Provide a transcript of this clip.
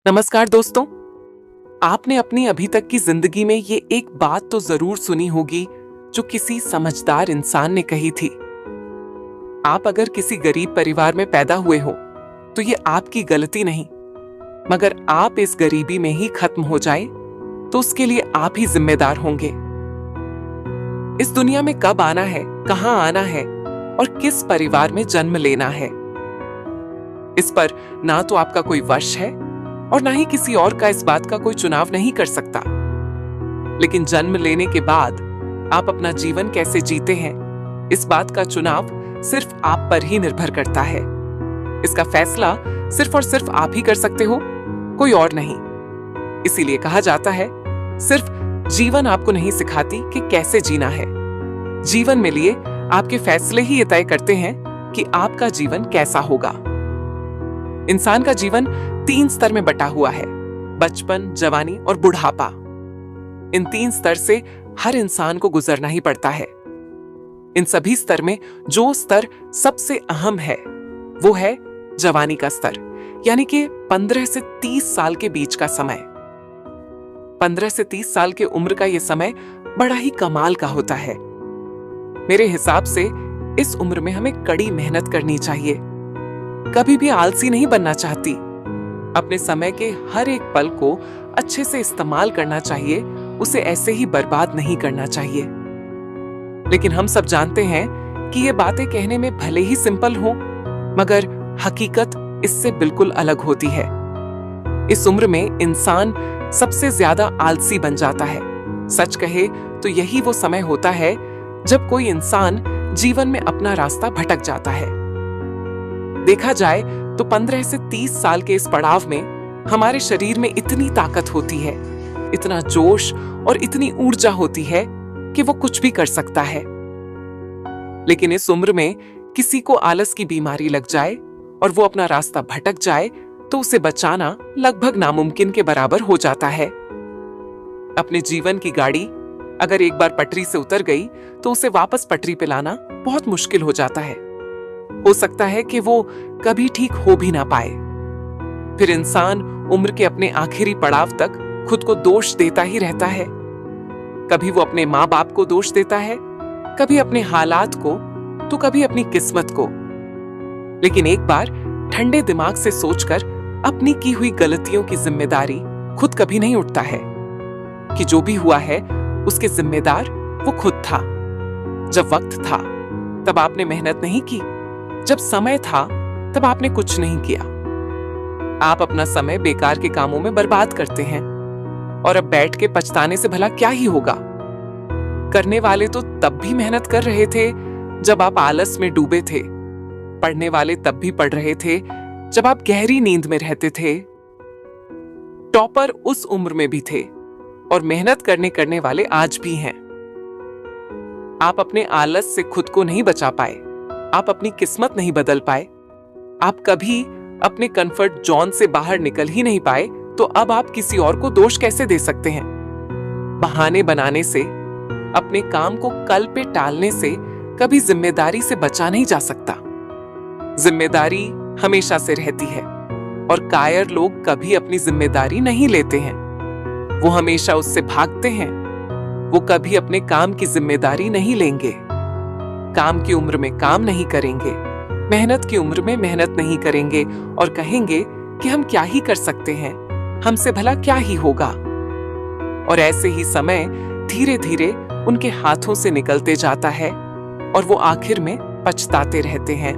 नमस्कार दोस्तों। आपने अपनी अभी तक की जिंदगी में ये एक बात तो जरूर सुनी होगी जो किसी समझदार इंसान ने कही थी। आप अगर किसी गरीब परिवार में पैदा हुए हो तो ये आपकी गलती नहीं, मगर आप इस गरीबी में ही खत्म हो जाए तो उसके लिए आप ही जिम्मेदार होंगे। इस दुनिया में कब आना है, कहां आना है और किस परिवार में जन्म लेना है, इस पर ना तो आपका कोई वश है और ना ही किसी और का इस बात का कोई चुनाव नहीं कर सकता। लेकिन जन्म लेने के बाद आप अपना जीवन कैसे जीते हैं, इस बात का चुनाव सिर्फ आप पर ही निर्भर करता है। इसका फैसला सिर्फ और सिर्फ आप ही कर सकते हो, कोई और नहीं। इसीलिए कहा जाता है, सिर्फ जीवन आपको नहीं सिखाती कि कैसे जीना है, जीवन में लिए आपके फैसले ही ये तय करते हैं कि आपका जीवन कैसा होगा। इंसान का जीवन 3 स्तर में बटा हुआ है, बचपन, जवानी और बुढ़ापा। इन 3 स्तर से हर इंसान को गुजरना ही पड़ता है। इन सभी स्तर में जो स्तर सबसे अहम है वो है जवानी का स्तर, यानी कि 15 से 30 साल के बीच का समय। 15 से 30 साल की उम्र का यह समय बड़ा ही कमाल का होता है। मेरे हिसाब से इस उम्र में हमें कड़ी मेहनत करनी चाहिए, कभी भी आलसी नहीं बनना चाहती। अपने समय के हर एक पल को अच्छे से इस्तेमाल करना चाहिए, उसे ऐसे ही बर्बाद नहीं करना चाहिए। लेकिन हम सब जानते हैं कि ये बातें कहने में भले ही सिंपल हो, मगर हकीकत इससे बिल्कुल अलग होती है। इस उम्र में इंसान सबसे ज्यादा आलसी बन जाता है। सच कहे तो यही वो समय होता है जब कोई इंसान जीवन में अपना रास्ता भटक जाता है। देखा जाए तो 15 से 30 साल के इस पड़ाव में हमारे शरीर में इतनी ताकत होती है, इतना जोश और इतनी ऊर्जा होती है कि वो कुछ भी कर सकता है। लेकिन इस उम्र में किसी को आलस की बीमारी लग जाए और वो अपना रास्ता भटक जाए तो उसे बचाना लगभग नामुमकिन के बराबर हो जाता है। अपने जीवन की गाड़ी अगर एक बार पटरी से उतर गई तो उसे वापस पटरी पे लाना बहुत मुश्किल हो जाता है। हो सकता है कि वो कभी ठीक हो भी ना पाए। फिर इंसान उम्र के अपने आखिरी पड़ाव तक खुद को दोष देता ही रहता है। कभी वो अपने माँ बाप को दोष देता है, कभी अपने हालात को, तो कभी अपनी किस्मत को। लेकिन एक बार ठंडे दिमाग से सोचकर अपनी की हुई गलतियों की जिम्मेदारी खुद कभी नहीं उठता है कि जो भी हुआ है उसके जिम्मेदार वो खुद था। जब वक्त था तब आपने मेहनत नहीं की, जब समय था तब आपने कुछ नहीं किया। आप अपना समय बेकार के कामों में बर्बाद करते हैं और अब बैठ के पछताने से भला क्या ही होगा। करने वाले तो तब भी मेहनत कर रहे थे जब आप आलस में डूबे थे। पढ़ने वाले तब भी पढ़ रहे थे जब आप गहरी नींद में रहते थे। टॉपर उस उम्र में भी थे और मेहनत करने वाले आज भी हैं। आप अपने आलस से खुद को नहीं बचा पाए, आप अपनी किस्मत नहीं बदल पाए, आप कभी अपने कंफर्ट जोन से बाहर निकल ही नहीं पाए, तो अब आप किसी और को दोष कैसे दे सकते हैं? बहाने बनाने से, अपने काम को कल पे टालने से कभी जिम्मेदारी से बचा नहीं जा सकता। जिम्मेदारी हमेशा से रहती है और कायर लोग कभी अपनी जिम्मेदारी नहीं लेते हैं। वो हमेशा उससे भागते हैं। वो कभी अपने काम की जिम्मेदारी नहीं लेंगे, काम की उम्र में काम नहीं करेंगे, मेहनत की उम्र में मेहनत नहीं करेंगे और कहेंगे कि हम क्या ही कर सकते हैं, हमसे भला क्या ही होगा। और ऐसे ही समय धीरे धीरे उनके हाथों से निकलते जाता है और वो आखिर में पछताते रहते हैं।